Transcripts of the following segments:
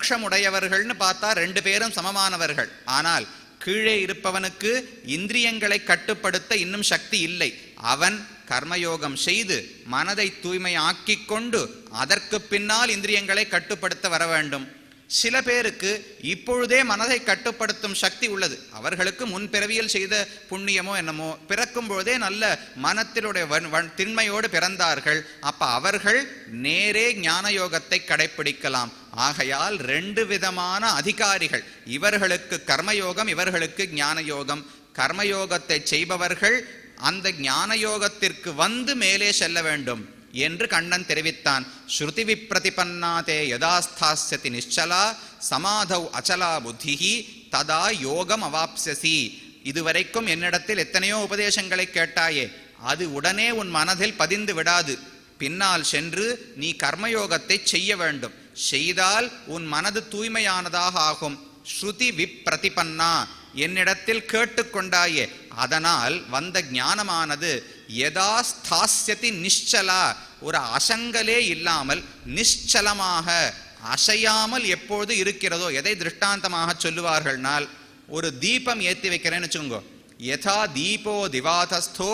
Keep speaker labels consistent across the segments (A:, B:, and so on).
A: மோட்சமுடையவர்கள்னு பார்த்தா 2 பேரும் சமமானவர்கள். ஆனால் கீழே இருப்பவனுக்கு இந்திரியங்களை கட்டுப்படுத்த இன்னும் சக்தி இல்லை. அவன் கர்மயோகம் செய்து மனதை தூய்மையாக்கி கொண்டு அதற்கு பின்னால் இந்திரியங்களை கட்டுப்படுத்த வர வேண்டும். சில பேருக்கு இப்பொழுதே மனதை கட்டுப்படுத்தும் சக்தி உள்ளது. அவர்களுக்கு முன்பிறவியில் செய்த புண்ணியமோ என்னமோ, பிறக்கும் பொழுதே நல்ல மனத்திலுடைய திண்மையோடு பிறந்தார்கள். அப்ப அவர்கள் நேரே ஞான யோகத்தை கடைப்பிடிக்கலாம். ஆகையால் 2 விதமான அதிகாரிகள், இவர்களுக்கு கர்மயோகம், இவர்களுக்கு ஞான யோகம். கர்மயோகத்தை செய்பவர்கள் அந்த ஞான யோகத்திற்கு வந்து மேலே செல்ல வேண்டும் என்று கண்ணன் தெரிவித்தான். ஸ்ருதி விப்ரதிபன்னாதே யதாஸ்தாஸ்யதி நிச்சலா சமாதௌ அச்சலா புத்திஹி ததா யோகம் அவாப்ஸ்யசி. இதுவரைக்கும் என்னிடத்தில் எத்தனையோ உபதேசங்களை கேட்டாயே, அது உடனே உன் மனதில் பதிந்து விடாது. பின்னால் சென்று நீ கர்மயோகத்தை செய்ய வேண்டும். செய்தால் உன் மனது தூய்மையானதாக ஆகும். ஸ்ருதி விப்ரதிபன்னா, என்னிடத்தில் கேட்டுக்கொண்டாயே, அதனால் வந்த ஞானமானது யதா ஸ்தாஸ்யதி நிಶ್ಚலா, ஒரு அசங்கலே இல்லாமல் நிಶ್ಚலமாக அசையாமல் எப்பொழுது இருக்கிறதோ. எதை திருஷ்டாந்தமாக சொல்லுவார்கள்னால், ஒரு தீபம் ஏற்றி வைக்கிறேன்னு வச்சுக்கோங்க. யதா தீபோ திவாதஸ்தோ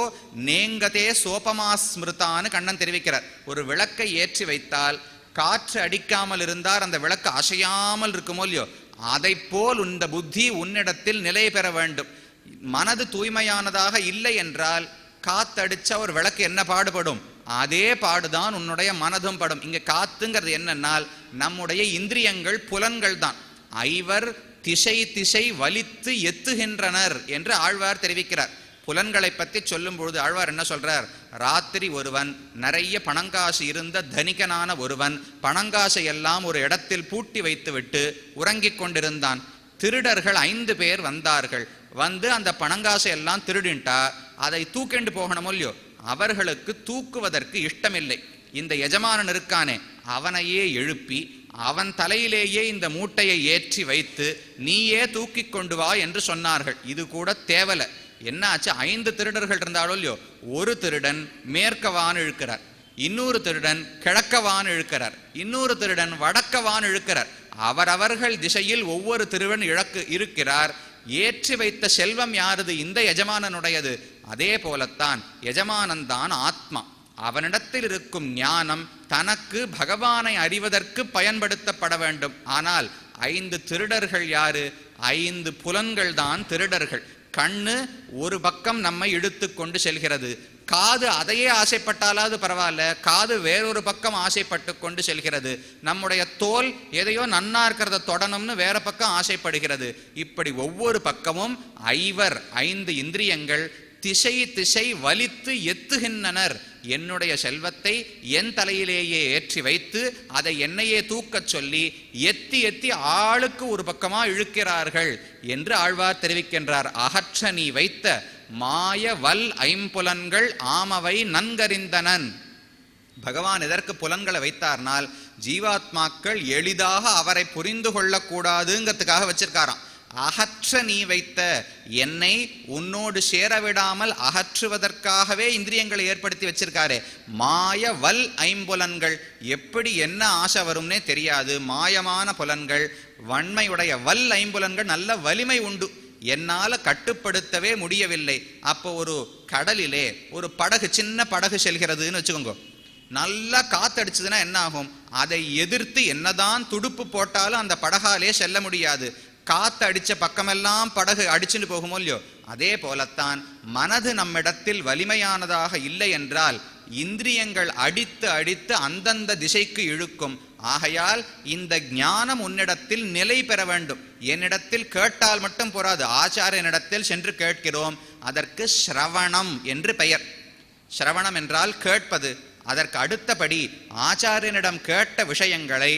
A: நேங்கதே சோபமா ஸ்மிருதான்னு கண்ணன் தெரிவிக்கிறார். ஒரு விளக்கை ஏற்றி வைத்தால் காற்று அடிக்காமல் இருந்தால் அந்த விளக்கு அசையாமல் இருக்குமோ இல்லையோ, அதை போல் இந்த புத்தி உன்னிடத்தில் நிலை பெற வேண்டும். மனது தூய்மையானதாக இல்லை என்றால் காத்தடிச்சா ஒரு விளக்கு என்ன பாடுபடும், அதே பாடுதான் உன்னுடைய மனதும் படும். இங்க காத்துங்கிறது என்னன்னால் நம்முடைய இந்திரியங்கள், புலன்கள் தான். ஐவர் திசை திசை வலித்து எத்துகின்றனர் என்று ஆழ்வார் தெரிவிக்கிறார். புலன்களை பற்றி சொல்லும் பொழுது ஆழ்வார் என்ன சொல்றார், ராத்திரி ஒருவன் நிறைய பணங்காசு இருந்த தனிகனான ஒருவன் பணங்காசை எல்லாம் ஒரு இடத்தில் பூட்டி வைத்து விட்டு உறங்கிக் கொண்டிருந்தான். திருடர்கள் 5 பேர் வந்தார்கள். வந்து அந்த பணங்காசை எல்லாம் திருடின்ட்டா அதை தூக்கிண்டு போகணும் இல்லையோ. அவர்களுக்கு தூக்குவதற்கு இஷ்டமில்லை. இந்த எஜமானன் இருக்கானே, அவனையே எழுப்பி அவன் தலையிலேயே இந்த மூட்டையை ஏற்றி வைத்து நீயே தூக்கி கொண்டு வா என்று சொன்னார்கள். இது கூட தேவலை. என்ன ஆச்சு, 5 திருடர்கள் இருந்தாலும் இல்லையோ, ஒரு திருடன் மேற்கவான் இழுக்கிறார், இன்னொரு திருடன் கிழக்கவான் இழுக்கிறார், இன்னொரு திருடன் வடக்கவான் இழுக்கிறார். அவரவர்கள் திசையில் ஒவ்வொரு திருவன் இருக்கிறார். ஏற்றி வைத்த செல்வம் யாரது, இந்த எஜமானனுடையது. அதே போலத்தான் எஜமானன்தான் ஆத்மா. அவனிடத்தில் இருக்கும் ஞானம் தனக்கு பகவானை அறிவதற்கு பயன்படுத்தப்பட வேண்டும். ஆனால் 5 திருடர்கள் யாரு, 5 புலன்கள் தான் திருடர்கள். கண்ணு ஒரு பக்கம் நம்மை இழுத்து கொண்டு செல்கிறது. காது அதையே ஆசைப்பட்டாலாவது பரவாயில்ல, காது வேறொரு பக்கம் ஆசைப்பட்டு கொண்டு செல்கிறது. நம்முடைய தோல் எதையோ நன்னா இருக்கிறத தொடணும்னு வேற பக்கம் ஆசைப்படுகிறது. இப்படி ஒவ்வொரு பக்கமும் 5 இந்திரியங்கள் திசை திசை வலித்து எத்துகின்றனர். என்னுடைய செல்வத்தை என் தலையிலேயே ஏற்றி வைத்து அதை என்னையே தூக்கச் சொல்லி எத்தி எத்தி ஆளுக்கு ஒரு பக்கமா இழுக்கிறார்கள் என்று ஆழ்வார் தெரிவிக்கின்றார். அகற்ற நீ வைத்த மாய வல் 5 ஆமவை நன்கறிந்தனன். பகவான் எதற்கு புலன்களை வைத்தார்னால், ஜீவாத்மாக்கள் எளிதாக அவரை புரிந்து கொள்ளக்கூடாதுங்கிறதுக்காக வச்சிருக்காராம். அகற்ற நீ வைத்த, என்னை உன்னோடு சேரவிடாமல் அகற்றுவதற்காகவே இந்திரியங்களை ஏற்படுத்தி வச்சிருக்காரே. மாய வல் 5 எப்படி என்ன ஆசை வரும்னே தெரியாது. மாயமான புலன்கள், வன்மையுடைய வல் 5 நல்ல வலிமை உண்டு, என்னால கட்டுப்படுத்தவே முடியவில்லை. அப்போ ஒரு கடலிலே ஒரு படகு, சின்ன படகு செல்கிறதுன்னு வச்சுக்கோங்க. நல்லா காத்தடிச்சதுன்னா என்ன ஆகும், அதை எதிர்த்து என்னதான் துடுப்பு போட்டாலும் அந்த படகாலே செல்ல முடியாது. காத்து அடிச்ச பக்கமெல்லாம் படகு அடிச்சுட்டு போகுமோ இல்லையோ, அதே போலத்தான் மனது நம்மிடத்தில் வலிமையானதாக இல்லை என்றால் இந்திரியங்கள் அடித்து அடித்து அந்தந்த திசைக்கு இழுக்கும். ஆகையால் இந்த ஞானம் உன்னிடத்தில் நிலை பெற வேண்டும். என்னிடத்தில் கேட்டால் மட்டும் போராது, ஆச்சாரியனிடத்தில் சென்று கேட்கிறோம். அதற்கு ஸ்ரவணம் என்று பெயர். ஸ்ரவணம் என்றால் கேட்பது. அதற்கு அடுத்தபடி ஆச்சாரியனிடம் கேட்ட விஷயங்களை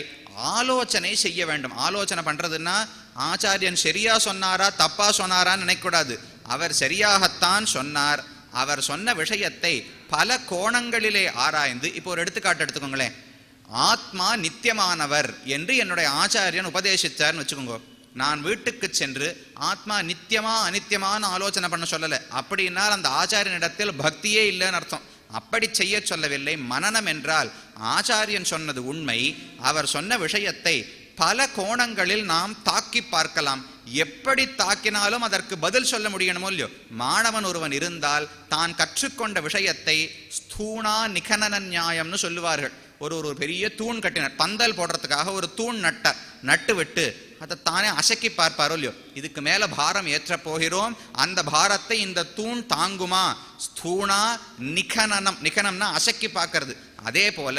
A: ஆலோசனை செய்ய வேண்டும். ஆலோசனை பண்றதுன்னா ஆச்சாரியன் சரியா சொன்னாரா தப்பா சொன்னாரான்னு நினைக்கூடாது. அவர் சரியாகத்தான் சொன்னார். அவர் சொன்ன விஷயத்தை பல கோணங்களிலே ஆராய்ந்து, இப்போ ஒரு எடுத்துக்காட்டு எடுத்துக்கோங்களேன். ஆத்மா நித்தியமானவர் என்று என்னுடைய ஆச்சாரியன் உபதேசித்தார்னு வச்சுக்கோங்க. நான் வீட்டுக்கு சென்று ஆத்மா நித்தியமா அனித்தியமான ஆலோசனை பண்ண சொல்லலை. அப்படின்னால் அந்த ஆச்சாரியனிடத்தில் பக்தியே இல்லைன்னு அர்த்தம். அப்படி செய்ய சொல்லவில்லை. மனனம் என்றால் ஆச்சாரியன் சொன்னது உண்மை, அவர் சொன்ன விஷயத்தை பல கோணங்களில் நாம் தாக்கி பார்க்கலாம். எப்படி தாக்கினாலும் அதற்கு பதில் சொல்ல முடியணுமோ இல்லையோ. மாணவன் ஒருவன் இருந்தால் தான் கற்றுக்கொண்ட விஷயத்தை ஸ்தூணா நிகனன நியாயம்னு சொல்லுவார்கள். ஒரு பெரிய தூண் கட்டினார், பந்தல் போடுறதுக்காக ஒரு தூண் நட்டு விட்டு அதை தானே அசக்கி பார்ப்பாரோ இல்லையோ. இதுக்கு மேல பாரம் ஏற்ற போகிறோம், அந்த பாரத்தை இந்த தூண் தாங்குமா? ஸ்தூணா நிகனனம், நிகனம்னா அசக்கி பார்க்கறது. அதே போல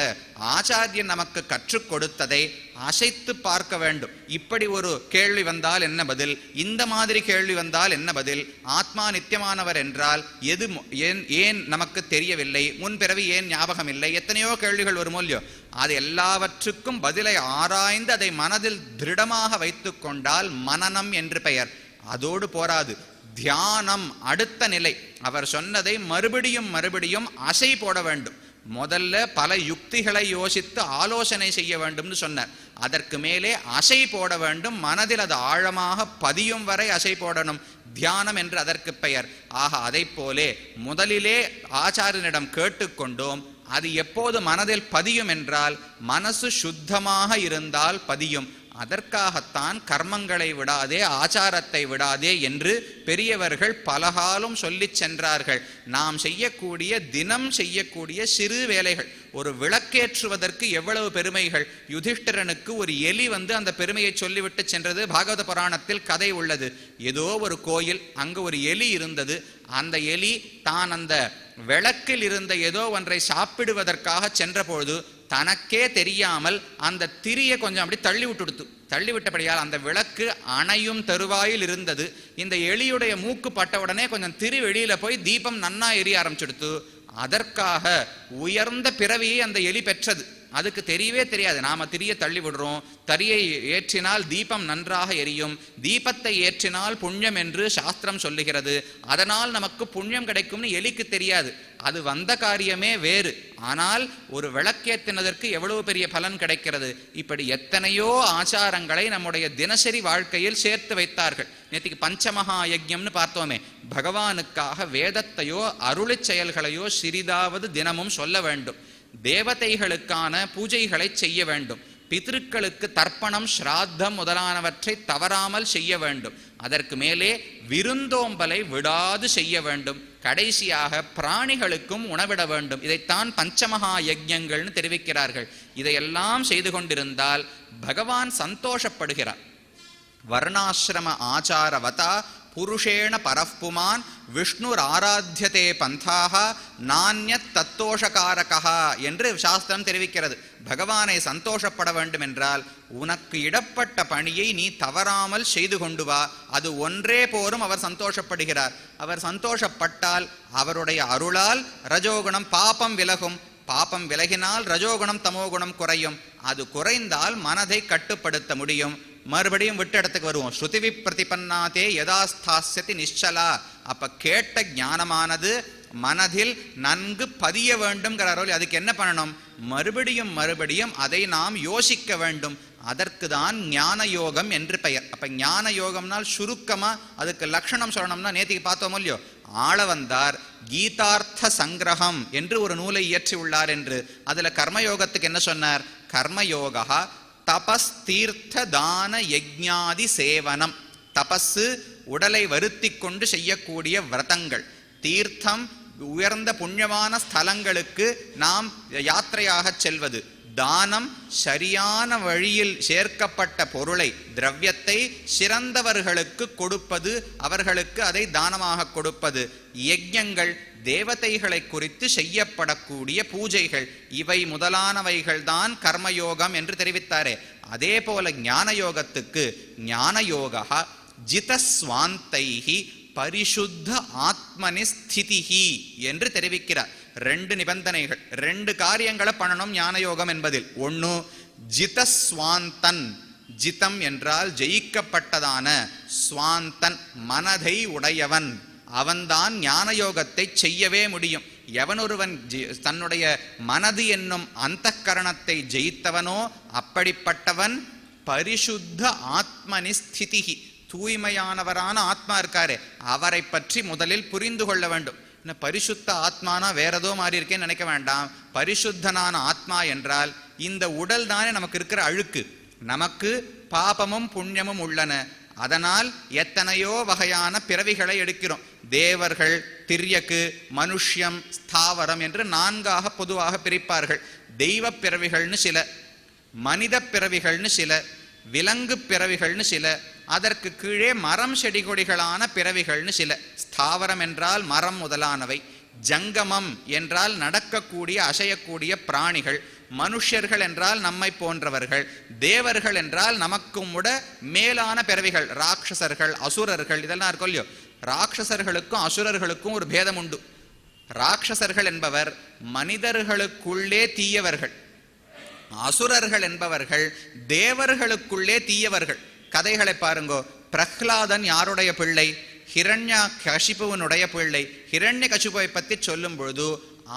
A: ஆச்சாரியன் நமக்கு கற்றுக் கொடுத்ததை அசைத்து பார்க்க வேண்டும். இப்படி ஒரு கேள்வி வந்தால் என்ன பதில், இந்த மாதிரி கேள்வி வந்தால் என்ன பதில், ஆத்மா நித்தியமானவர் என்றால் எது ஏன் நமக்கு தெரியவில்லை, முன்பிறவி ஏன் ஞாபகம் இல்லை, எத்தனையோ கேள்விகள் வருமோ இல்லையோ. அது எல்லாவற்றுக்கும் பதிலை ஆராய்ந்து அதை மனதில் திருடமாக வைத்து கொண்டால் மனனம் என்று பெயர். அதோடு போராது, தியானம் அடுத்த நிலை. அவர் சொன்னதை மறுபடியும் அசை போட வேண்டும். முதல்ல பல யுக்திகளை யோசித்து ஆலோசனை செய்ய வேண்டும் சொன்னார். அதற்கு மேலே அசை போட வேண்டும், மனதில் அது ஆழமாக பதியும் வரை அசை போடணும். தியானம் என்று அதற்கு பெயர். ஆக அதை போலே முதலிலே ஆச்சாரியனிடம் கேட்டுக்கொண்டோம். அது எப்போது மனதில் பதியும் என்றால் மனசு சுத்தமாக இருந்தால் பதியும். அதற்காகத்தான் கர்மங்களை விடாதே, ஆச்சாரத்தை விடாதே என்று பெரியவர்கள் பலகாலம் சொல்லி சென்றார்கள். நாம் செய்யக்கூடிய, தினம் செய்யக்கூடிய சிறு வேலைகள், ஒரு விளக்கேற்றுவதற்கு எவ்வளவு பெருமைகள். யுதிஷ்டிரனுக்கு ஒரு எலி அந்த பெருமையை சொல்லிவிட்டு சென்றது. பாகவத புராணத்தில் கதை உள்ளது. ஏதோ ஒரு கோயில், அங்கு ஒரு எலி இருந்தது. அந்த எலி தான் அந்த விளக்கில் இருந்த ஏதோ ஒன்றை சாப்பிடுவதற்காக சென்ற பொழுது தனக்கே தெரியாமல் அந்த திரியை கொஞ்சம் அப்படி தள்ளிவிட்டபடியால் அந்த விளக்கு அணையும் தருவாயில் இருந்தது. இந்த எலியுடைய மூக்கு பட்டவுடனே கொஞ்சம் திரி வெளியில போய் தீபம் நன்னா எரிய ஆரம்பிச்சுடுத்து. அதற்காக உயர்ந்த பிறவியை அந்த எலி பெற்றது. அதுக்கு தெரியவே தெரியாது. நாம திரிய தள்ளி விடுறோம், தரியை ஏற்றினால் தீபம் நன்றாக எரியும், தீபத்தை ஏற்றினால் புண்ணியம் என்று சாஸ்திரம் சொல்லுகிறது, அதனால் நமக்கு புண்ணியம் கிடைக்கும்னு எலிக்கு தெரியாது. அது வந்த காரியமே வேறு. ஆனால் ஒரு விளக்கேற்றினதற்கு எவ்வளவு பெரிய பலன் கிடைக்கிறது. இப்படி எத்தனையோ ஆச்சாரங்களை நம்முடைய தினசரி வாழ்க்கையில் சேர்த்து வைத்தார்கள். நேற்றுக்கு பஞ்சமகா யஜ்யம்னு பார்த்தோமே, பகவானுக்காக வேதத்தையோ அருளி செயல்களையோ சிறிதாவது தினமும் சொல்ல வேண்டும். தேவதைகளுக்கான பூஜைகளை செய்ய வேண்டும். பித்ருக்களுக்கு தர்ப்பணம், ஸ்ராத்தம் முதலானவற்றை தவறாமல் செய்ய வேண்டும். அதற்கு மேலே விருந்தோம்பலை விடாது செய்ய வேண்டும். கடைசியாக பிராணிகளுக்கும் உணவிட வேண்டும். இதைத்தான் பஞ்சமகா யஜ்ஞங்கள்னு தெரிவிக்கிறார்கள். இதையெல்லாம் செய்து கொண்டிருந்தால் பகவான் சந்தோஷப்படுகிறார். வர்ணாசிரம ஆச்சாரவதா புருஷேண பரப்புமான் விஷ்ணுர் ஆராத்தியதே பந்தாக நான்யத் தத்தோஷகாரகா என்று சாஸ்திரம் தெரிவிக்கிறது. பகவானை சந்தோஷப்பட வேண்டும் என்றால் உனக்கு இடப்பட்ட பணியை நீ தவறாமல் செய்து கொண்டு வா, அது ஒன்றே போரும். அவர் சந்தோஷப்படுகிறார். அவர் சந்தோஷப்பட்டால் அவருடைய அருளால் ரஜோகுணம் பாபம் விலகும். பாபம் விலகினால் ரஜோகுணம் தமோகுணம் குறையும். அது குறைந்தால் மனதை கட்டுப்படுத்த முடியும். மறுபடியும் விட்ட இடத்துக்கு வருவோம். ஸ்ருதிவி பிரதிபன்னாதே யதாஸ்தாஸ்யதி நிச்சலா. அப்ப கேட்ட ஞானமானது மனதில் நன்கு பதிய வேண்டும்ங்கிறாரோ. அதுக்கு என்ன பண்ணணும்? மறுபடியும் அதை நாம் யோசிக்க வேண்டும். அதற்கு தான் ஞான யோகம் என்று பெயர். அப்ப ஞான யோகம்னால் சுருக்கமா அதுக்கு லட்சணம் சொல்லணும்னா நேத்திக்கு பார்த்தோம் இல்லையோ, ஆளவந்தார் கீதார்த்த சங்கிரகம் என்று ஒரு நூலை இயற்றி உள்ளார் என்று. அதுல கர்மயோகத்துக்கு என்ன சொன்னார்? கர்மயோகா தபஸ் தீர்த்த தான யஜ்ஞாதி சேவனம். தபஸு உடலை வருத்தி கொண்டு செய்யக்கூடிய விரதங்கள், தீர்த்தம் உயர்ந்த புண்ணியமான ஸ்தலங்களுக்கு நாம் யாத்திரையாக செல்வது, தானம் சரியான வழியில் சேர்க்கப்பட்ட பொருளை திரவியத்தை சிறந்தவர்களுக்கு கொடுப்பது, அவர்களுக்கு அதை தானமாக கொடுப்பது, யஜ்ஞங்கள் தேவதைகளை குறித்து செய்யப்படக்கூடிய பூஜைகள், இவை முதலானவைகள் தான் கர்மயோகம் என்று தெரிவித்தாரே. அதே போல ஞான யோகத்துக்கு ஞானயோகா ஜிதஸ்வாந்தைஹி பரிசுத்த ஆத்மனி ஸ்திதிஹி என்று தெரிவிக்கிறார். ரெண்டு நிபந்தனைகள், ரெண்டு காரியங்களை பண்ணணும் ஞானயோகம் என்பதில். ஒன்று ஜிதஸ்வாந்தன். ஜிதம் என்றால் ஜெயிக்கப்பட்டதான, ஸ்வாந்தன் மனதை உடையவன், அவன்தான் ஞானயோகத்தை செய்யவே முடியும். எவனொருவன் தன்னுடைய மனது என்னும் அந்தக்கரணத்தை ஜெயித்தவனோ அப்படிப்பட்டவன் பரிசுத்த ஆத்மனி ஸ்திதிஹி, தூய்மையானவரான ஆத்மா இருக்காரே அவரை பற்றி முதலில் புரிந்து கொள்ள வேண்டும். பரிசுத்த ஆத்மானா வேற ஏதோ மாறி இருக்கேன்னு நினைக்க வேண்டாம். பரிசுத்தனான ஆத்மா என்றால் இந்த உடல் தானே நமக்கு இருக்கிற அழுக்கு. நமக்கு பாபமும் புண்ணியமும் உள்ளன. அதனால் எத்தனையோ வகையான பிறவிகளை எடுக்கிறோம். தேவர்கள், திரியக்கு, மனுஷ்யம், ஸ்தாவரம் என்று 4ஆக பொதுவாக பிரிப்பார்கள். தெய்வ பிறவிகள்னு சில, மனித பிறவிகள்னு சில, விலங்கு பிறவிகள்னு சில, அதற்கு கீழே மரம் செடி கொடிகளான பிறவிகள்னு சில. ஸ்தாவரம் என்றால் மரம் முதலானவை, ஜங்கமம் என்றால் நடக்கக்கூடிய அசையக்கூடிய பிராணிகள், மனுஷர்கள் என்றால் நம்மை போன்றவர்கள், தேவர்கள் என்றால் நமக்கும் விட மேலான பிறவிகள், ராட்சசர்கள், அசுரர்கள், இதெல்லாம் இருக்கும் இல்லையோ. ராட்சசர்களுக்கும் அசுரர்களுக்கும் ஒரு பேதம் உண்டு. ராட்சசர்கள் என்பவர் மனிதர்களுக்குள்ளே தீயவர்கள், அசுரர்கள் என்பவர்கள் தேவர்களுக்குள்ளே தீயவர்கள். கதைகளை பாருங்கோ. பிரஹ்லாதன் யாருடைய பிள்ளை? ஹிரண்யகசிபுவனுடைய பிள்ளை. ஹிரண்யகசிபுவை பற்றி சொல்லும் பொழுது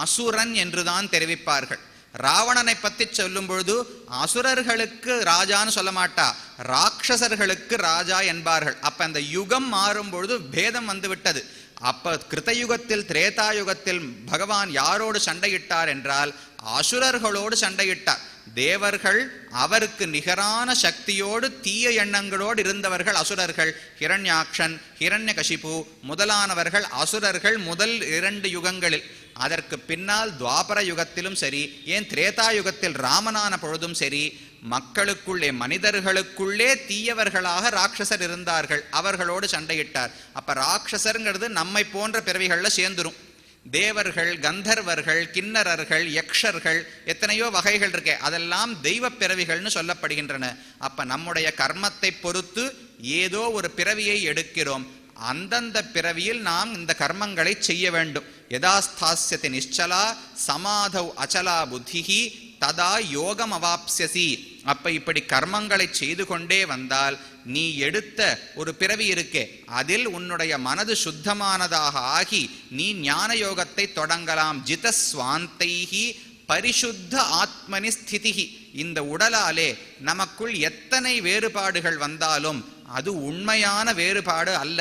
A: அசுரன் என்றுதான் தெரிவிப்பார்கள். ராவணனை பற்றி சொல்லும் பொழுது அசுரர்களுக்கு ராஜான்னு சொல்ல மாட்டா, ராட்சசர்களுக்கு ராஜா என்பார்கள். அப்ப அந்த யுகம் மாறும் பொழுது பேதம் வந்து விட்டது. அப்ப கிருத்தயுகத்தில், திரேதாயுகத்தில் பகவான் யாரோடு சண்டையிட்டார் என்றால் அசுரர்களோடு சண்டையிட்டார். தேவர்கள் அவருக்கு நிகரான சக்தியோடு தீய எண்ணங்களோடு இருந்தவர்கள் அசுரர்கள். ஹிரண்யாக்ஷன், ஹிரண்யகசிபு முதலானவர்கள் அசுரர்கள் முதல் 2 யுகங்களில். அதற்கு பின்னால் துவாபர யுகத்திலும் சரி, ஏன் திரேதாயுகத்தில் ராமனான பொழுதும் சரி, மக்களுக்குள்ளே, மனிதர்களுக்குள்ளே தீயவர்களாக ராட்சசர் இருந்தார்கள். அவர்களோடு சண்டையிட்டார். அப்ப ராட்சசருங்கிறது நம்மை போன்ற பிறவிகள்ல சேர்ந்துரும். தேவர்கள், கந்தர்வர்கள், கிண்ணறர்கள், யக்ஷர்கள், எத்தனையோ வகைகள் இருக்கே, அதெல்லாம் தெய்வ பிறவிகள்னு சொல்லப்படுகின்றன. அப்ப நம்முடைய கர்மத்தை பொறுத்து ஏதோ ஒரு பிறவியை எடுக்கிறோம். அந்தந்த பிறவியில் நாம் இந்த கர்மங்களை செய்ய வேண்டும். யதாஸ்தாஸ்யதி நிச்சலா சமாதௌ அச்சலா புத்திஹி ததா யோகம் அவாப்ஸ்யசி. அப்ப இப்படி கர்மங்களை செய்து கொண்டே வந்தால் நீ எடுத்த ஒரு பிறவி இருக்கே, அதில் உன்னுடைய மனது சுத்தமானதாக ஆகி நீ ஞான யோகத்தை தொடங்கலாம். ஜிதஸ்வாந்தைஹி பரிசுத்த ஆத்மனி ஸ்திதிஹி. இந்த உடலாலே நமக்குள் எத்தனை வேறுபாடுகள் வந்தாலும் அது உண்மையான வேறுபாடு அல்ல.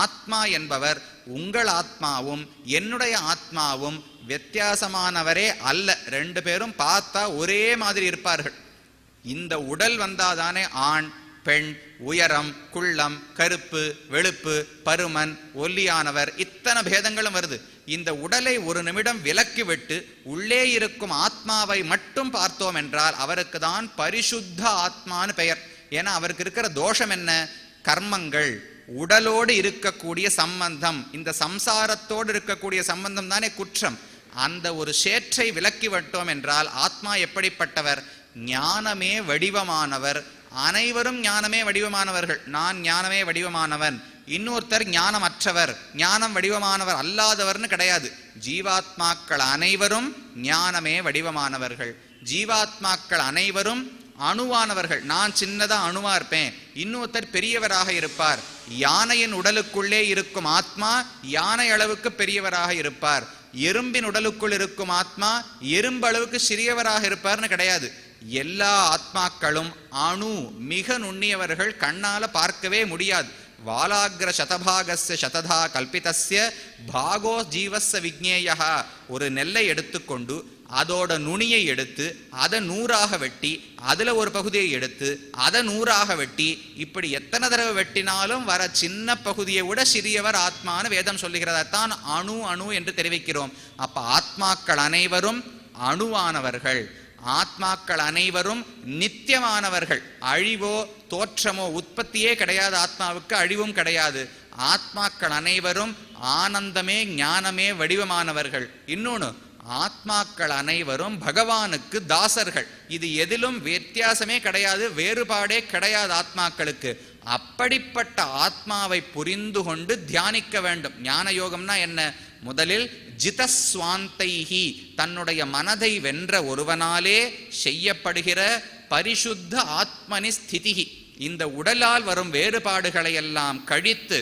A: ஆத்மா என்பவர் உங்கள் ஆத்மாவும் என்னுடைய ஆத்மாவும் வித்தியாசமானவரே அல்ல. 2 பேரும் பார்த்தா ஒரே மாதிரி இருப்பார்கள். இந்த உடல் வந்தாதானே ஆண், பெண், உயரம், குள்ளம், கருப்பு, வெளுப்பு, பருமன், ஒல்லியானவர், இத்தனை பேதங்களும் வருது. இந்த உடலை ஒரு நிமிடம் விலக்கி விட்டு உள்ளே இருக்கும் ஆத்மாவை மட்டும் பார்த்தோம் என்றால் அவருக்கு தான் பரிசுத்த ஆத்மான்னு பெயர். ஏன்னா அவருக்கு இருக்கிற தோஷம் என்ன? கர்மங்கள், உடலோடு இருக்கக்கூடிய சம்பந்தம், இந்த சம்சாரத்தோடு இருக்கக்கூடிய சம்பந்தம் தானே குற்றம். அந்த ஒரு சேற்றை விலக்கி விட்டோம் என்றால் ஆத்மா எப்படிப்பட்டவர்? ஞானமே வடிவமானவர். அனைவரும் ஞானமே வடிவமானவர்கள். நான் ஞானமே வடிவமானவன், இன்னொருத்தர் ஞானமற்றவர், ஞானம் வடிவமானவர் அல்லாதவர்னு கிடையாது. ஜீவாத்மாக்கள் அனைவரும் ஞானமே வடிவமானவர்கள். ஜீவாத்மாக்கள் அனைவரும் அணுவானவர்கள். நான் சின்னதா அணுவா இருப்பேன், இன்னொருத்தர் பெரியவராக இருப்பார். யானையின் உடலுக்குள்ளே இருக்கும் ஆத்மா யானை அளவுக்கு பெரியவராக இருப்பார். எறும்பின் உடலுக்குள் இருக்கும் ஆத்மா எறும்பு அளவுக்கு சிறியவராக இருப்பார்னு கிடையாது. எல்லா ஆத்மாக்களும் அணு, மிக நுண்ணியவர்கள், கண்ணால பார்க்கவே முடியாது. வாலாகிர சதபாகஸ்ய சததா கல்பிதஸ்ய பாகோ ஜீவஸ்ய விக்ஞேயா. ஒரு நெல்லை எடுத்துக்கொண்டு அதோட நுனியை எடுத்து அதை 100ஆக வெட்டி, அதுல ஒரு பகுதியை எடுத்து அதை 100ஆக வெட்டி, இப்படி எத்தனை தடவை வெட்டினாலும் வர சின்ன பகுதியை விட சிறியவர் ஆத்மான்னு வேதம் சொல்லுகிறதான் அணு அணு என்று தெரிவிக்கிறோம். அப்ப ஆத்மாக்கள் அனைவரும் அணுவானவர்கள். ஆத்மாக்கள் அனைவரும் நித்தியமானவர்கள். அழிவோ தோற்றமோ உற்பத்தியே கிடையாது. ஆத்மாவுக்கு அழிவும் கிடையாது. ஆத்மாக்கள் அனைவரும் ஆனந்தமே ஞானமே வடிவமானவர்கள். இன்னொன்னு, ஆத்மாக்கள் அனைவரும் பகவானுக்கு தாசர்கள். இது எதிலும் வித்தியாசமே கிடையாது, வேறுபாடே கிடையாது ஆத்மாக்களுக்கு. அப்படிப்பட்ட ஆத்மாவை புரிந்து கொண்டு தியானிக்க வேண்டும். ஞான யோகம்னா என்ன? முதலில் ஜிதஸ்வாந்தைஹி, தன்னுடைய மனதை வென்ற ஒருவனாலே செய்யப்படுகிற பரிசுத்த ஆத்மனி ஸ்திதிஹி. இந்த உடலால் வரும் வேறுபாடுகளை எல்லாம் கழித்து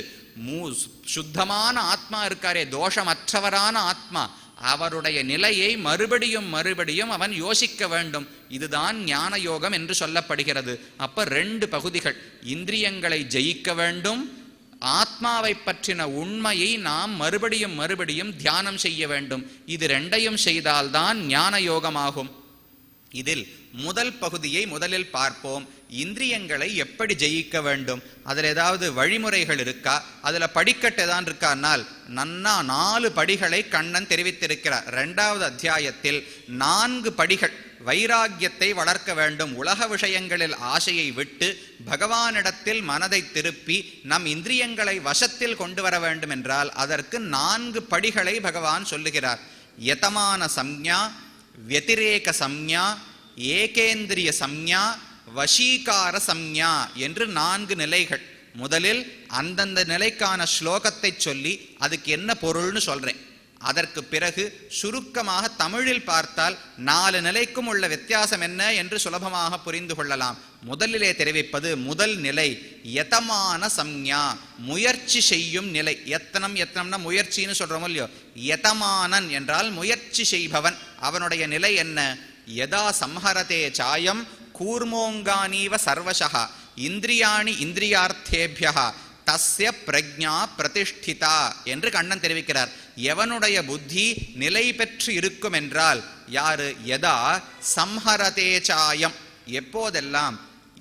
A: சுத்தமான ஆத்மா இருக்காரே, தோஷமற்றவரான ஆத்மா, அவருடைய நிலையை மறுபடியும் மறுபடியும் அவன் யோசிக்க வேண்டும். இதுதான் ஞான யோகம் என்று சொல்லப்படுகிறது. அப்ப 2 பகுதிகள். இந்திரியங்களை ஜெயிக்க வேண்டும், ஆத்மாவை பற்றின உண்மையை நாம் மறுபடியும் மறுபடியும் தியானம் செய்ய வேண்டும். இது 2ஐயும் செய்தால்தான் ஞான யோகமாகும். இதில் முதல் பகுதியை முதலில் பார்ப்போம். இந்திரியங்களை எப்படி ஜெயிக்க வேண்டும், அதில் ஏதாவது வழிமுறைகள் இருக்கா, அதுல படிக்கட்டு தான் இருக்கானால் நன்னா 4 படிகளை கண்ணன் தெரிவித்திருக்கிறார். 2வது அத்தியாயத்தில் 4 படிகள். வைராக்கியத்தை வளர்க்க வேண்டும், உலக விஷயங்களில் ஆசையை விட்டு பகவானிடத்தில் மனதை திருப்பி நம் இந்திரியங்களை வசத்தில் கொண்டு வர வேண்டும் என்றால் அதற்கு 4 படிகளை பகவான் சொல்லுகிறார். யதமான சம்ஞா, வத்திரேக சம்ஞா, ஏகேந்திரிய சம்ஞா, வசீகார சம்ஞா என்று 4 நிலைகள். முதலில் அந்தந்த நிலைக்கான ஸ்லோகத்தை சொல்லி அதுக்கு என்ன பொருள்னு சொல்றேன். அதற்கு பிறகு சுருக்கமாக தமிழில் பார்த்தால் 4 நிலைக்கும் உள்ள வித்தியாசம் என்ன என்று சுலபமாக புரிந்து கொள்ளலாம். முதலிலே தெரிவிப்பது முதல் நிலை யதமான சம்ஞா, முயற்சி செய்யும் நிலை. யத்தனம்னா முயற்சின்னு சொல்றோம் இல்லையோ, யதமானன் என்றால் முயற்சி செய்பவன். அவனுடைய நிலை என்ன? யதா சம்ஹரதே சாயம் கூர்மோங்கானீவ சர்வசஹ இந்திரியாணி இந்திரியார்த்தேபியா தஸ்ய பிரஜ்ஞா பிரதிஷ்டிதா என்று கண்ணன் தெரிவிக்கிறார். எவனுடைய புத்தி நிலை பெற்று இருக்கும் என்றால் யாரு? யதா சம்ஹரதே சாயம், எப்போதெல்லாம்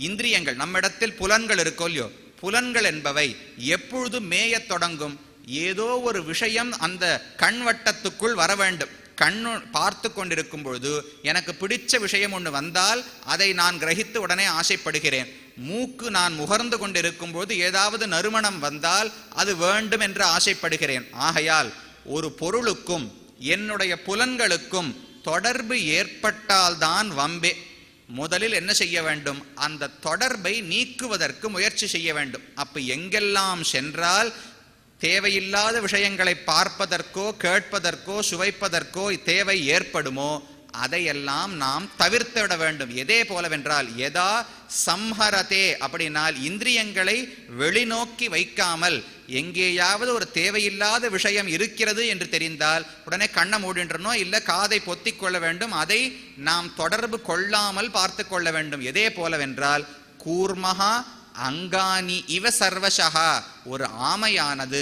A: இந்திரியங்கள் நம்மிடத்தில் புலன்கள் இருக்கோ இல்லையோ, புலன்கள் என்பவை எப்பொழுது மேயத் தொடங்கும்? ஏதோ ஒரு விஷயம் அந்த கண்வட்டத்துக்குள் வர வேண்டும். கண்ணு பார்த்து கொண்டிருக்கும் பொழுது எனக்கு பிடிச்ச விஷயம் ஒன்று வந்தால் அதை நான் கிரகித்து உடனே ஆசைப்படுகிறேன். மூக்கு நான் முகர்ந்து கொண்டிருக்கும் போது ஏதாவது நறுமணம் வந்தால் அது வேண்டும் என்று ஆசைப்படுகிறேன். ஆகையால் ஒரு பொருளுக்கும் என்னுடைய புலன்களுக்கும் தொடர்பு ஏற்பட்டால்தான் வம்பே. முதலில் என்ன செய்ய வேண்டும்? அந்த தொடர்பை நீக்குவதற்கு முயற்சி செய்ய வேண்டும். அப்ப எங்கெல்லாம் சென்றால் தேவையில்லாத விஷயங்களை பார்ப்பதற்கோ கேட்பதற்கோ சுவைப்பதற்கோ தேவை ஏற்படுமோ அதையெல்லாம் நாம் தவிர்த்து விட வேண்டும். எதே போலவென்றால் யதா சம்ஹரதே அப்படின்னால் இந்திரியங்களை வெளிநோக்கி வைக்காமல் எங்கேயாவது ஒரு தேவையில்லாத விஷயம் இருக்கிறது என்று தெரிந்தால் உடனே கண்ணை மூடின்றனோ இல்லை காதை பொத்திக் கொள்ள வேண்டும். அதை நாம் தொடர்பு கொள்ளாமல் பார்த்து கொள்ள வேண்டும். எதே போலவென்றால் கூர்மஹா அங்கானி இவ சர்வசஹா, ஒரு ஆமையானது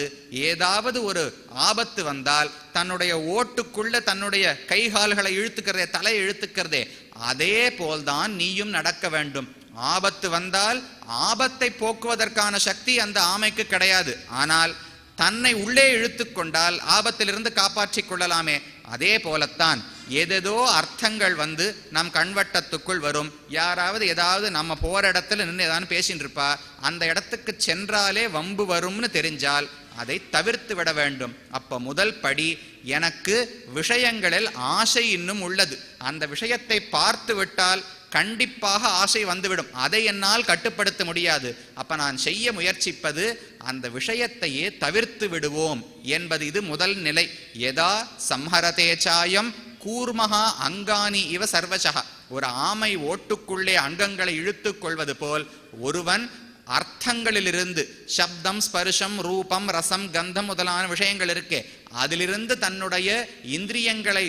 A: ஏதாவது ஒரு ஆபத்து வந்தால் தன்னுடைய ஓட்டுக்குள்ள தன்னுடைய கைகால்களை இழுத்துக்கிறதே, தலையை இழுத்துக்கிறதே, அதே போல்தான் நீயும் நடக்க வேண்டும். ஆபத்து வந்தால் ஆபத்தை போக்குவதற்கான சக்தி அந்த ஆமைக்கு கிடையாது. ஆனால் தன்னை உள்ளே இழுத்து கொண்டால் ஆபத்திலிருந்து காப்பாற்றிக் கொள்ளலாமே. அதே போலத்தான் ஏதேதோ அர்த்தங்கள் வந்து நம் கண்வட்டத்துக்குள் வரும். யாராவது ஏதாவது நம்ம போற இடத்துல நின்று ஏதாவது பேசிட்டு இருப்பா, அந்த இடத்துக்கு சென்றாலே வம்பு வரும்னு தெரிஞ்சால் அதை தவிர்த்து விட வேண்டும். அப்ப முதல் படி, எனக்கு விஷயங்களில் ஆசை இன்னும் உள்ளது, அந்த விஷயத்தை பார்த்து விட்டால் கண்டிப்பாக ஆசை வந்துவிடும், அதை என்னால் கட்டுப்படுத்த முடியாது. அப்ப நான் செய்ய முயற்சிப்பது அந்த விஷயத்தையே தவிர்த்து விடுவோம் என்பது இது முதல் நிலை. யதா சம்ஹரதே சாயம் கூர்மஹா அங்கானி இவ சர்வசஹ, ஒரு ஆமை ஓட்டுக்குள்ளே அங்கங்களை இழுத்து கொள்வது போல் ஒருவன் அர்த்தங்களிலிருந்து சப்தம் ஸ்பர்ஷம் ரூபம் ரசம் கந்தம் முதலான விஷயங்கள் இருக்கே அதிலிருந்து தன்னுடைய இந்திரியங்களை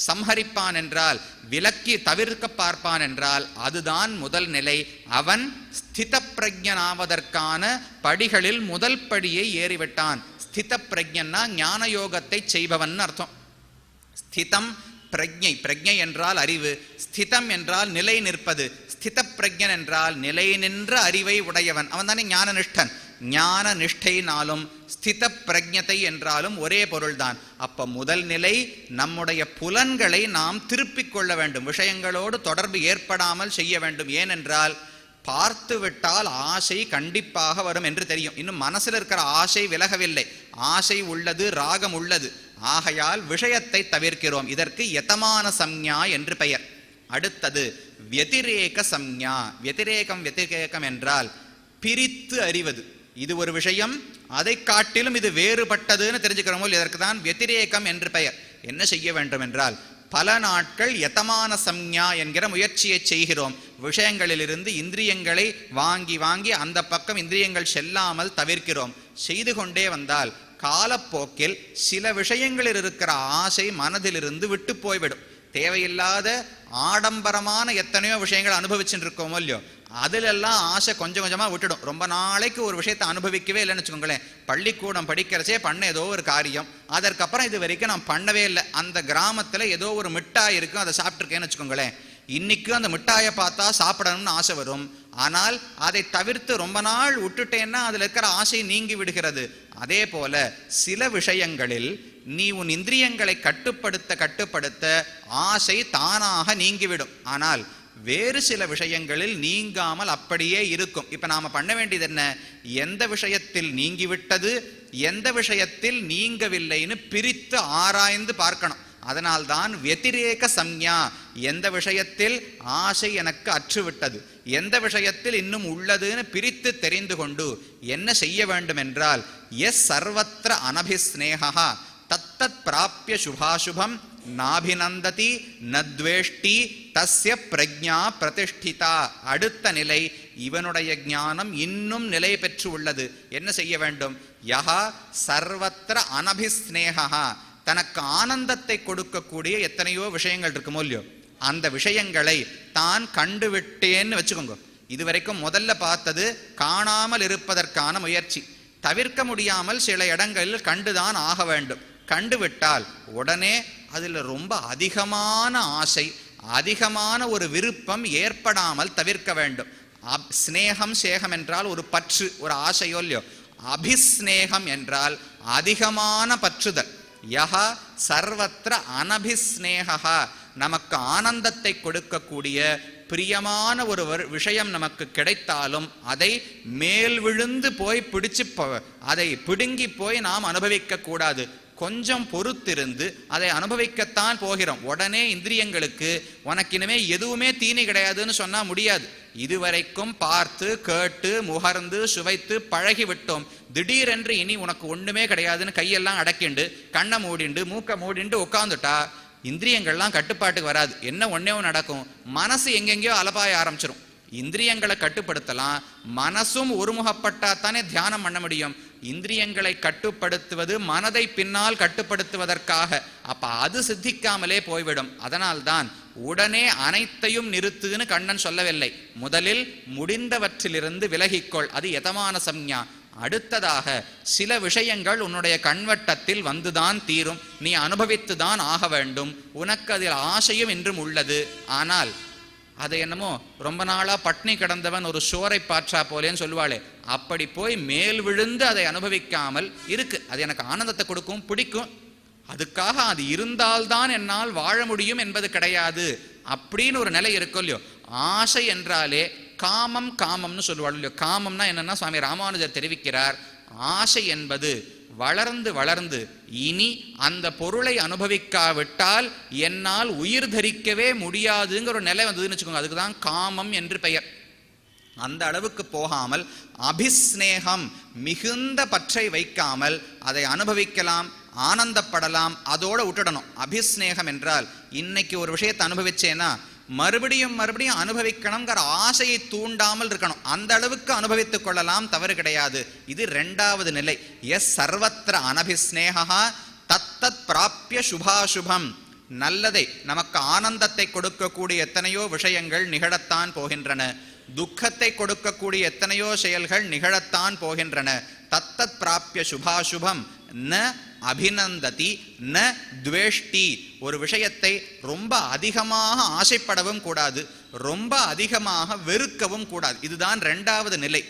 A: சம்ஹரிப்பான் என்றால், விலக்கி தவிர்க்க பார்ப்பான் என்றால் அதுதான் முதல் நிலை. அவன் ஸ்தித பிரஜ்ஞனாவதற்கான படிகளில் முதல் படியை ஏறிவிட்டான். ஸ்தித பிரஜ்ஞன்னா ஞான யோகத்தை செய்பவன் அர்த்தம். ஸ்திதம் பிரஜ்ஞை, பிரஜ்ஞை என்றால் அறிவு, ஸ்திதம் என்றால் நிலை நிற்பது, ஸ்தித பிரஜ்ஞன் என்றால் நிலை நின்ற அறிவை உடையவன், அவன் தானே ஞான நிஷ்டன். ஞான நிஷ்டைனாலும் ஸ்தித பிரஜ்ஞத்தை என்றாலும் ஒரே பொருள்தான். அப்ப முதல் நிலை நம்முடைய புலன்களை நாம் திருப்பிக் கொள்ள வேண்டும், விஷயங்களோடு தொடர்பு ஏற்படாமல் செய்ய வேண்டும். ஏனென்றால் பார்த்து விட்டால் ஆசை கண்டிப்பாக வரும் என்று தெரியும். இன்னும் மனசில் இருக்கிற ஆசை விலகவில்லை, ஆசை உள்ளது, ராகம் உள்ளது. ஆகையால் விஷயத்தை தவிர்க்கிறோம். இதற்கு யதமான சம்ஞா என்று பெயர். அடுத்தது வத்திரேக சம்ஞா. வத்திரேகம் என்றால் பிரித்து அறிவது. இது ஒரு விஷயம், அதை காட்டிலும் இது வேறுபட்டதுன்னு தெரிஞ்சுக்கிறோமோ, இதற்கு தான் வத்திரேகம் என்று பெயர். என்ன செய்ய வேண்டும் என்றால், பல நாட்கள் யதமான சம்ஞா என்கிற முயற்சியை செய்கிறோம். விஷயங்களிலிருந்து இந்திரியங்களை வாங்கி வாங்கி அந்த பக்கம் இந்திரியங்கள் செல்லாமல் தவிர்க்கிறோம். செய்து கொண்டே வந்தால் காலப்போக்கில் சில விஷயங்களில் இருக்கிற ஆசை மனதிலிருந்து விட்டு போய்விடும். தேவையில்லாத ஆடம்பரமான எத்தனையோ விஷயங்கள் அனுபவிச்சுட்டு இருக்கோமோ இல்லையோ, அதிலெல்லாம் ஆசை கொஞ்சம் கொஞ்சமா விட்டுடும். ரொம்ப நாளைக்கு ஒரு விஷயத்தை அனுபவிக்கவே இல்லைன்னு வச்சுக்கோங்களேன். பள்ளிக்கூடம் படிக்கிறச்சே பண்ண ஏதோ ஒரு காரியம், அதற்கப்புறம் இது வரைக்கும் நான் பண்ணவே இல்லை. அந்த கிராமத்துல ஏதோ ஒரு மிட்டாய் இருக்கும், அதை சாப்பிட்டுருக்கேன்னு வச்சுக்கோங்களேன். இன்னைக்கு அந்த மிட்டாயை பார்த்தா சாப்பிடணும்னு ஆசை வரும். ஆனால் அதை தவிர்த்து ரொம்ப நாள் விட்டுட்டேன்னா அதுல இருக்கிற ஆசை நீங்கி விடுகிறது. அதே போல சில விஷயங்களில் நீ உன் இந்திரியங்களை கட்டுப்படுத்த ஆசை தானாக நீங்கிவிடும். ஆனால் வேறு சில விஷயங்களில் நீங்காமல் அப்படியே இருக்கும். இப்ப நாம பண்ண வேண்டியது என்ன? எந்த விஷயத்தில் நீங்கிவிட்டது, எந்த விஷயத்தில் நீங்கவில்லைன்னு பிரித்து ஆராய்ந்து பார்க்கணும். அதனால்தான் வத்திரேக சம்ஞா, எந்த விஷயத்தில் ஆசை எனக்கு அற்றுவிட்டது, எந்த விஷயத்தில் இன்னும் உள்ளதுன்னு பிரித்து தெரிந்து கொண்டு என்ன செய்ய வேண்டும் என்றால், எஸ் சர்வத்திர அனபிஸ்நேகா தத்தத் பிராப்ய சுபாசுபம் நாபிநந்ததி நத்வேஷ்டி தஸ்ய பிரஜா பிரதிஷ்டிதா. அடுத்த நிலை, இவனுடைய ஞானம் இன்னும் நிலை பெற்று உள்ளது. என்ன செய்ய வேண்டும்? யஹா சர்வத்திர அனபிஸ்நேகா, தனக்கு ஆனந்தத்தை கொடுக்கக்கூடிய எத்தனையோ விஷயங்கள் இருக்குமோ இல்லையோ, அந்த விஷயங்களை தான் கண்டுவிட்டேன்னு வச்சுக்கோங்க. இதுவரைக்கும் முதல்ல பார்த்தது காணாமல் இருப்பதற்கான முயற்சி. தவிர்க்க முடியாமல் சில இடங்களில் கண்டுதான் ஆக வேண்டும். கண்டுவிட்டால் உடனே அதில் ரொம்ப அதிகமான ஆசை, அதிகமான ஒரு விருப்பம் ஏற்படாமல் தவிர்க்க வேண்டும். ஸ்நேகம் சேகம் என்றால் ஒரு பற்று, ஒரு ஆசையோ இல்லையோ. அபிஸ்நேகம் என்றால் அதிகமான பற்றுதல். யஹா சர்வத்திர அனபிஸ்நேகா, நமக்கு ஆனந்தத்தை கொடுக்கக்கூடிய பிரியமான ஒரு விஷயம் நமக்கு கிடைத்தாலும் அதை மேல் விழுந்து போய் பிடிச்சு அதை பிடுங்கி போய் நாம் அனுபவிக்க கூடாது. கொஞ்சம் பொறுத்திருந்து அதை அனுபவிக்கத்தான் போகிறோம். உடனே இந்திரியங்களுக்கு உனக்கு இனிமே எதுவுமே தீனி கிடையாதுன்னு சொன்னா முடியாது. இதுவரைக்கும் பார்த்து கேட்டு முகர்ந்து சுவைத்து பழகி விட்டோம். திடீரென்று இனி உனக்கு ஒண்ணுமே கிடையாதுன்னு கையெல்லாம் அடக்கிண்டு கண்ணை மூடிண்டு மூக்க மூடிண்டு உட்காந்துட்டா இந்திரியங்கள்லாம் கட்டுப்பாட்டுக்கு வராது. என்ன ஒன்னே நடக்கும்? மனசு எங்கெங்கயோ அலபாய ஆரம்பிச்சிடும். இந்திரியங்களை கட்டுப்படுத்தலாம், மனசும் ஒருமுகப்பட்டா தானே தியானம் பண்ண முடியும். இந்திரியங்களை கட்டுப்படுத்துவது மனதை பின்னால் கட்டுப்படுத்துவதற்காக. அப்ப அது சித்திக்காமலே போய்விடும். அதனால்தான் உடனே அனைத்தையும் நிறுத்துன்னு கண்ணன் சொல்லவில்லை. முதலில் முடிந்தவற்றிலிருந்து விலகிக்கொள், அது யதமான சம்ஞா. அடுத்ததாக சில விஷயங்கள் உன்னுடைய கண்வட்டத்தில் வந்துதான் தீரும், நீ அனுபவித்துதான் ஆக வேண்டும். உனக்கு அதில் ஆசையும் இன்றும் உள்ளது. ஆனால் அதை என்னமோ ரொம்ப நாளா பட்னி கிடந்தவன் ஒரு சோரை பாற்றா போலேன்னு சொல்லுவாளே, அப்படி போய் மேல் விழுந்து அதை அனுபவிக்காமல் இருக்கு. அது எனக்கு ஆனந்தத்தை கொடுக்கும், பிடிக்கும், அதுக்காக அது இருந்தால்தான் என்னால் வாழ முடியும் என்பது கிடையாது அப்படின்னு ஒரு நிலை இருக்கும் இல்லையோ. ஆசை என்றாலே காமம் காமம்னு சொல்லுவாள் இல்லையோ. காமம்னா என்னன்னா சுவாமி ராமானுஜர் தெரிவிக்கிறார், ஆசை என்பது வளர்ந்து வளர்ந்து இனி அந்த பொருளை அனுபவிக்காவிட்டால் என்னால் உயிர் தரிக்கவே முடியாதுங்கிற ஒரு நிலை வந்ததுன்னு வச்சுக்கோங்க. அதுக்கு தான் காமம் என்று பெயர். அந்த அளவுக்கு போகாமல் அபிஸ்நேகம், மிகுந்த பற்றை வைக்காமல் அதை அனுபவிக்கலாம், ஆனந்தப்படலாம், அதோட விட்டுடணும். அபிஸ்நேகம் என்றால் இன்னைக்கு ஒரு விஷயத்தை அனுபவிச்சேன்னா மறுபடியும் மறுபடியும் அனுபவிக்கணுங்கிற ஆசையை தூண்டாமல் இருக்கணும். அந்த அளவுக்கு அனுபவித்துக் கொள்ளலாம், தவறு கிடையாது. இது இரண்டாவது நிலை. எஸ் சர்வத்திர அனபிஸ்நேகா தத்தத் பிராப்ய சுபாசுபம். நல்லதை, நமக்கு ஆனந்தத்தை கொடுக்கக்கூடிய எத்தனையோ விஷயங்கள் நிகழத்தான் போகின்றன. துக்கத்தை கொடுக்கக்கூடிய எத்தனையோ செயல்கள் நிகழத்தான் போகின்றன. தத்தத் பிராப்ய சுபாசுபம் ந அபிநந்ததி ந துவேஷ்டி. ஒரு விஷயத்தை ரொம்ப அதிகமாக ஆசைப்படவும் கூடாது, ரொம்ப அதிகமாக வெறுக்கவும் கூடாது. இதுதான் இரண்டாவது நிலை.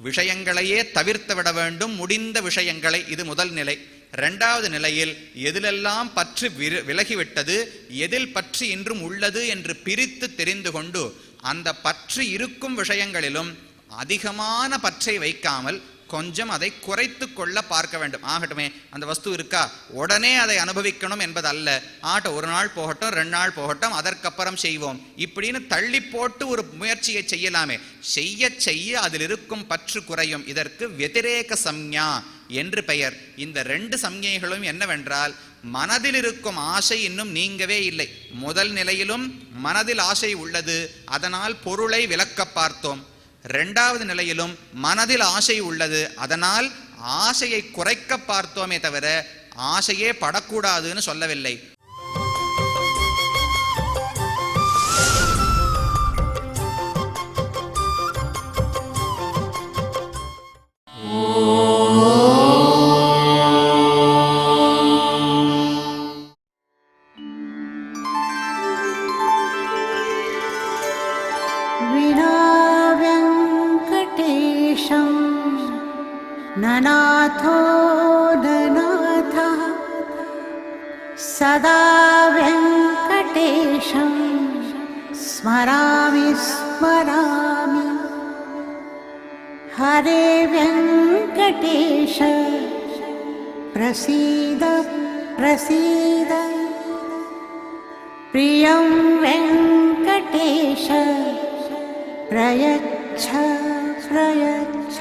A: விஷயங்களையே தவிர்த்து விட வேண்டும், முடிந்த விஷயங்களை. இது முதல் நிலை. இரண்டாவது நிலையில் எதிலெல்லாம் பற்று விலகிவிட்டது, எதில் பற்று இன்றும் உள்ளது என்று பிரித்து தெரிந்து கொண்டு அந்த பற்று இருக்கும் விஷயங்களிலும் அதிகமான பற்றை வைக்காமல் கொஞ்சம் அதை குறைத்து கொள்ள பார்க்க வேண்டும். ஆகட்டுமே, அந்த வஸ்து இருக்கா, உடனே அதை அனுபவிக்கணும் என்பது அல்ல. ஒரு நாள் போகட்டும், 2 நாள் போகட்டும், அதற்கப்புறம் செய்வோம் இப்படின்னு தள்ளி போட்டு ஒரு முயற்சியை செய்யலாமே. செய்ய செய்ய அதில் இருக்கும் பற்று குறையும். இதற்கு வத்திரேக சம்ஞா என்று பெயர். இந்த 2 சம்ஞைகளும் என்னவென்றால், மனதில் இருக்கும் ஆசை இன்னும் நீங்கவே இல்லை. முதல் நிலையிலும் மனதில் ஆசை உள்ளது, அதனால் பொருளை விலக்க பார்த்தோம். இரண்டாவது நிலையிலும் மனதில் ஆசை உள்ளது, அதனால் ஆசையை குறைக்க பார்த்தோமே தவிர ஆசையே படக்கூடாதுன்னு சொல்லவில்லை.
B: ननाथो ननाथः सदा वेङ्कटेशं स्मरामि स्मरामि। हरे वेङ्कटेश प्रसीद प्रसीद। प्रियं वेङ्कटेश प्रयच्छ प्रयच्छ।